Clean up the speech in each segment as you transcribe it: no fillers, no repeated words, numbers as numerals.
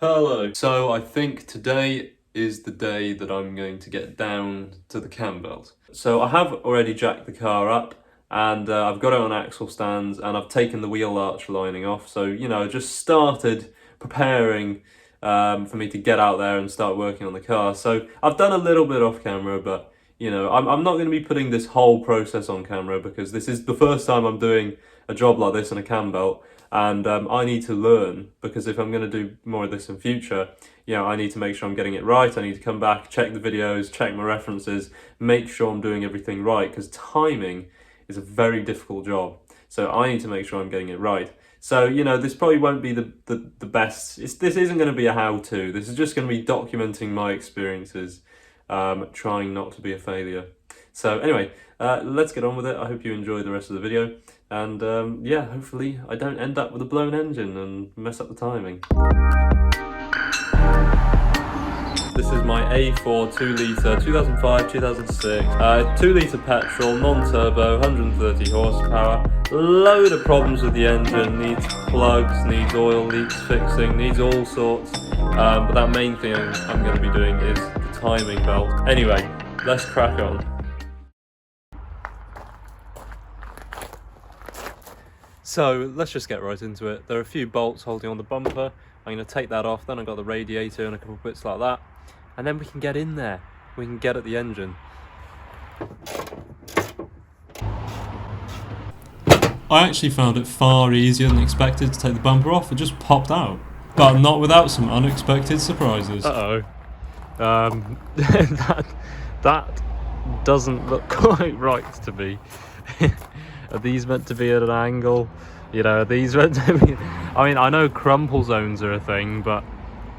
Hello. So I think today is the day that I'm going to get down to the cam belt. So I have already jacked the car up and I've got it on axle stands and I've taken the wheel arch lining off. So, you know, just started preparing for me to get out there and start working on the car. So I've done a little bit off camera, but you know, I'm not going to be putting this whole process on camera because this is the first time I'm doing a job like this in a cam belt. And I need to learn, because if I'm going to do more of this in future, you know, I need to make sure I'm getting it right. I need to come back, check the videos, check my references, make sure I'm doing everything right, because timing is a very difficult job. So I need to make sure I'm getting it right. So, you know, this probably won't be the best. This isn't going to be a how-to. This is just going to be documenting my experiences, trying not to be a failure. So anyway, let's get on with it. I hope you enjoy the rest of the video. And yeah, hopefully I don't end up with a blown engine and mess up the timing. This is my A4 2-litre 2005-2006 2-litre petrol, non-turbo, 130 horsepower. Load of problems with the engine, needs plugs, needs oil leaks fixing, needs all sorts. But that main thing I'm going to be doing is the timing belt. Anyway, let's crack on. So let's just get right into it. There are a few bolts holding on the bumper. I'm going to take that off, then I've got the radiator and a couple of bits like that. And then we can get in there. We can get at the engine. I actually found it far easier than expected to take the bumper off. It just popped out. But not without some unexpected surprises. Uh-oh. That doesn't look quite right to me. Are these meant to be at an angle? You know, are these meant to be... I mean, I know crumple zones are a thing, but,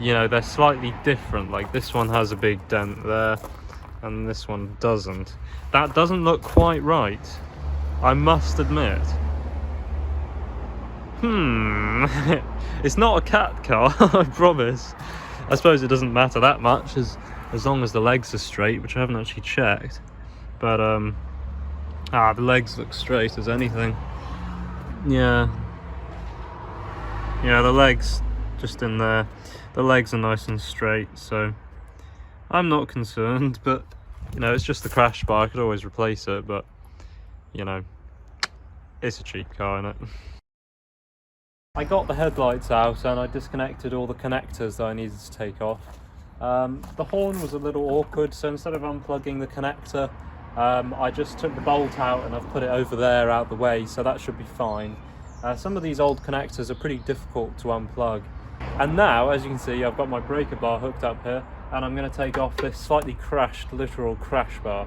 you know, they're slightly different. Like, this one has a big dent there, and this one doesn't. That doesn't look quite right, I must admit. It's not a cat car, I promise. I suppose it doesn't matter that much, as long as the legs are straight, which I haven't actually checked. But, the legs look straight as anything. Yeah, the legs just in there. The legs are nice and straight, so I'm not concerned. But, you know, it's just the crash bar. I could always replace it, but, you know, it's a cheap car, innit? I got the headlights out and I disconnected all the connectors that I needed to take off. The horn was a little awkward, so instead of unplugging the connector, I just took the bolt out and I've put it over there out the way, so that should be fine. Some of these old connectors are pretty difficult to unplug. And now, as you can see, I've got my breaker bar hooked up here and I'm going to take off this slightly crashed, literal crash bar.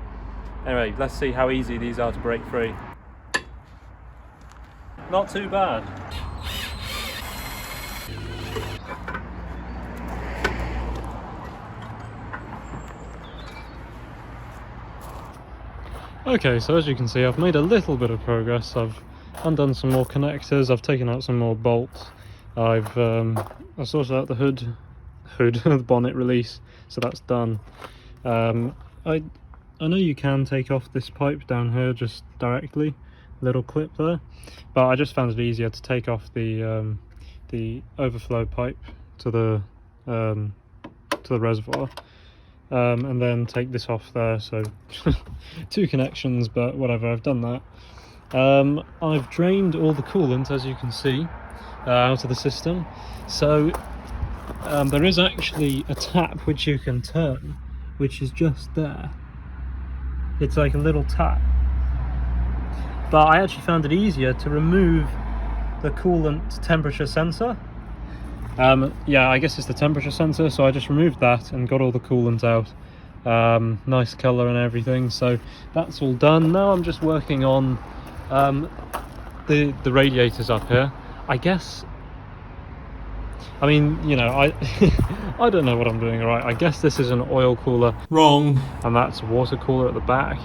Anyway, let's see how easy these are to break free. Not too bad. Okay, so as you can see, I've made a little bit of progress. I've undone some more connectors, I've taken out some more bolts, I've sorted out the the bonnet release, so that's done. I know you can take off this pipe down here just directly, little clip there, but I just found it easier to take off the overflow pipe to the reservoir. And then take this off there, so 2 connections, but whatever, I've done that. I've drained all the coolant, as you can see, out of the system, so there is actually a tap which you can turn, which is just there. It's like a little tap, but I actually found it easier to remove the coolant temperature sensor. Yeah, I guess it's the temperature sensor, so I just removed that and got all the coolant out. Nice colour and everything, so that's all done. Now I'm just working on the radiators up here. I guess, I mean, you know, I don't know what I'm doing right. I guess this is an oil cooler. Wrong. And that's a water cooler at the back.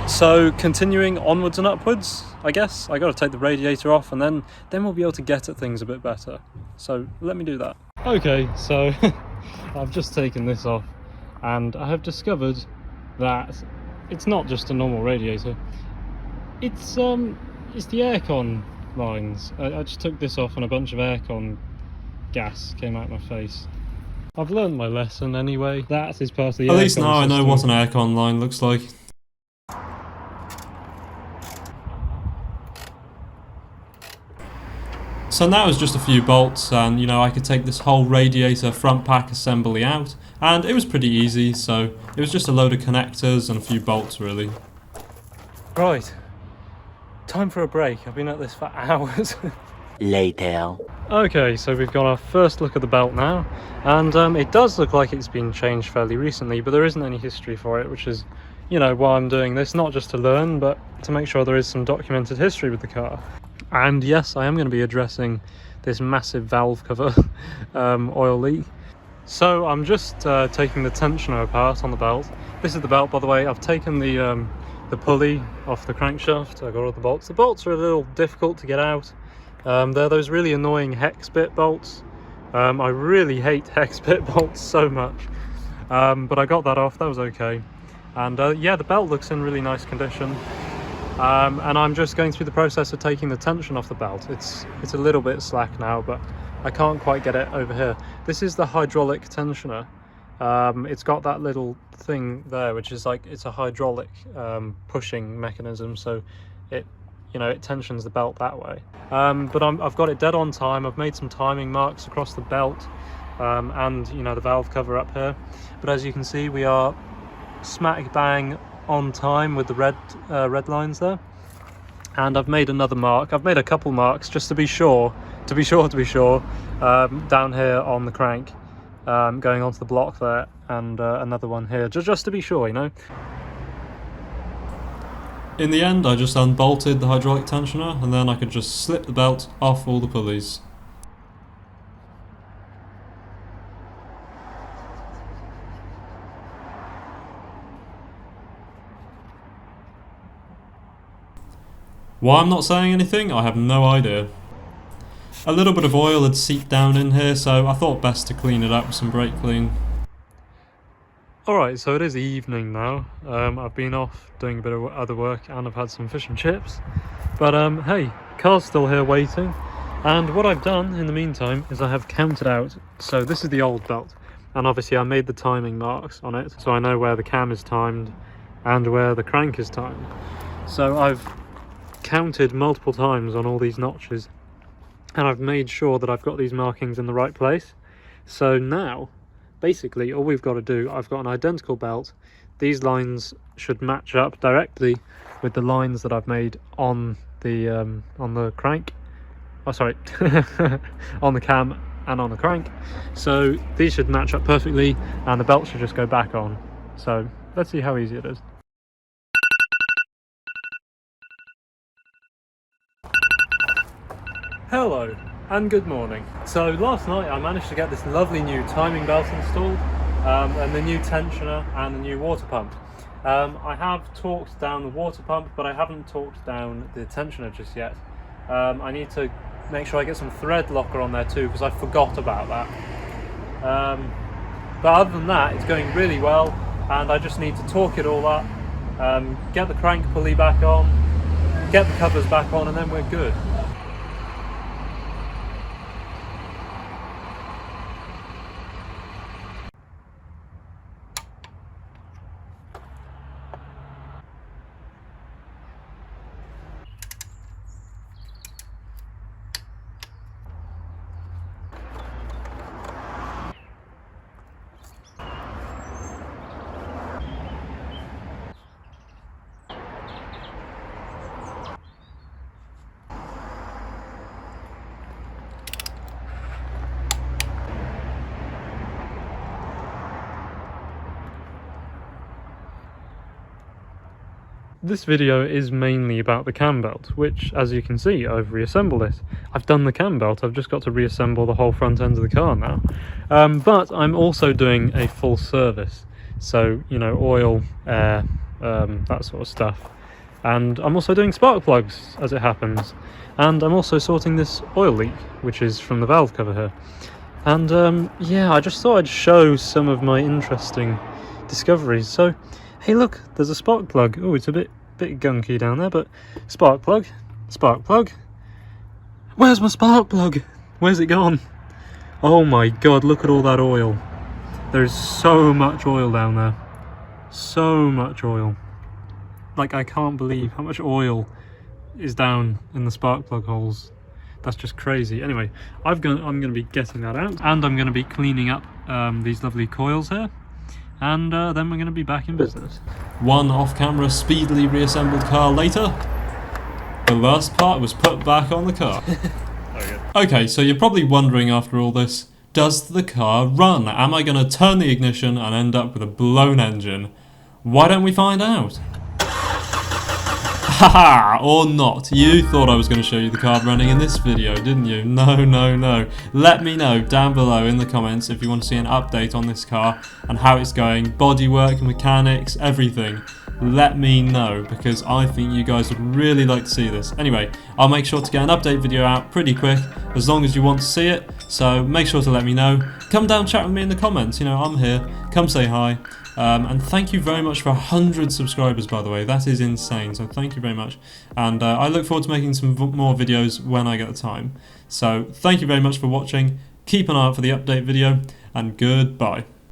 So continuing onwards and upwards, I guess I got to take the radiator off, and then we'll be able to get at things a bit better. So let me do that. Okay, so I've just taken this off, and I have discovered that it's not just a normal radiator. It's the aircon lines. I just took this off, and a bunch of aircon gas came out my face. I've learned my lesson anyway. That is part of the At least aircon now I know system. what an aircon line looks like. So now it's just a few bolts and, you know, I could take this whole radiator front pack assembly out, and it was pretty easy, so it was just a load of connectors and a few bolts really. Right, time for a break. I've been at this for hours. Later. Okay, so we've got our first look at the belt now, and it does look like it's been changed fairly recently, but there isn't any history for it, which is, you know, why I'm doing this, not just to learn, but to make sure there is some documented history with the car. And yes, I am going to be addressing this massive valve cover oil leak. So I'm just taking the tensioner apart on the belt. This is the belt, by the way. I've taken the pulley off the crankshaft. I got all the bolts. The bolts are a little difficult to get out. They're those really annoying hex bit bolts. I really hate hex bit bolts so much. But I got that off, that was okay. And yeah, the belt looks in really nice condition. And I'm just going through the process of taking the tension off the belt. It's a little bit slack now, but I can't quite get it over here. This is the hydraulic tensioner. It's got that little thing there, which is like, it's a hydraulic pushing mechanism, so it, you know, it tensions the belt that way. But I've got it dead on time. I've made some timing marks across the belt and, you know, the valve cover up here. But as you can see, we are smack bang on time with the red lines there. And I've made another mark. I've made a couple marks just to be sure, down here on the crank, going onto the block there, and another one here, just to be sure, you know. In the end, I just unbolted the hydraulic tensioner, and then I could just slip the belt off all the pulleys. Why I'm not saying anything, I have no idea. A little bit of oil had seeped down in here, so I thought best to clean it up with some brake clean. Alright, so it is evening now. I've been off doing a bit of other work and I've had some fish and chips. But hey, car's still here waiting. And what I've done in the meantime is I have counted out. So this is the old belt. And obviously I made the timing marks on it, so I know where the cam is timed and where the crank is timed. So I've counted multiple times on all these notches, and I've made sure that I've got these markings in the right place. So now, basically, all we've got to do, I've got an identical belt. These lines should match up directly with the lines that I've made on the crank. Oh, sorry, on the cam and on the crank. So these should match up perfectly, and the belt should just go back on. So let's see how easy it is. Hello and good morning. So last night I managed to get this lovely new timing belt installed, and the new tensioner and the new water pump. I have torqued down the water pump, but I haven't torqued down the tensioner just yet. I need to make sure I get some thread locker on there too, because I forgot about that. But other than that, it's going really well, and I just need to torque it all up, get the crank pulley back on, get the covers back on, and then we're good. This video is mainly about the cam belt, which, as you can see, I've reassembled it. I've done the cam belt, I've just got to reassemble the whole front end of the car now. But I'm also doing a full service, so, you know, oil, air, that sort of stuff. And I'm also doing spark plugs, as it happens. And I'm also sorting this oil leak, which is from the valve cover here. And yeah, I just thought I'd show some of my interesting discoveries. So, hey look, there's a spark plug. Oh, it's a bit gunky down there, but spark plug. Where's my spark plug? Where's it gone? Oh my god, look at all that oil. There's so much oil down there. So much oil. Like, I can't believe how much oil is down in the spark plug holes. That's just crazy. Anyway, I'm going to be getting that out, and I'm going to be cleaning up these lovely coils here, and then we're going to be back in business. One off-camera speedily reassembled car later, the last part was put back on the car. Okay, so you're probably wondering after all this, does the car run? Am I going to turn the ignition and end up with a blown engine? Why don't we find out? Haha, or not. You thought I was going to show you the car running in this video, didn't you? No, no, no. Let me know down below in the comments if you want to see an update on this car and how it's going, bodywork, mechanics, everything. Let me know, because I think you guys would really like to see this. Anyway, I'll make sure to get an update video out pretty quick, as long as you want to see it, so make sure to let me know. Come down, chat with me in the comments, you know, I'm here. Come say hi. And thank you very much for 100 subscribers, by the way. That is insane, so thank you very much. And I look forward to making some more videos when I get the time. So thank you very much for watching. Keep an eye out for the update video, and goodbye.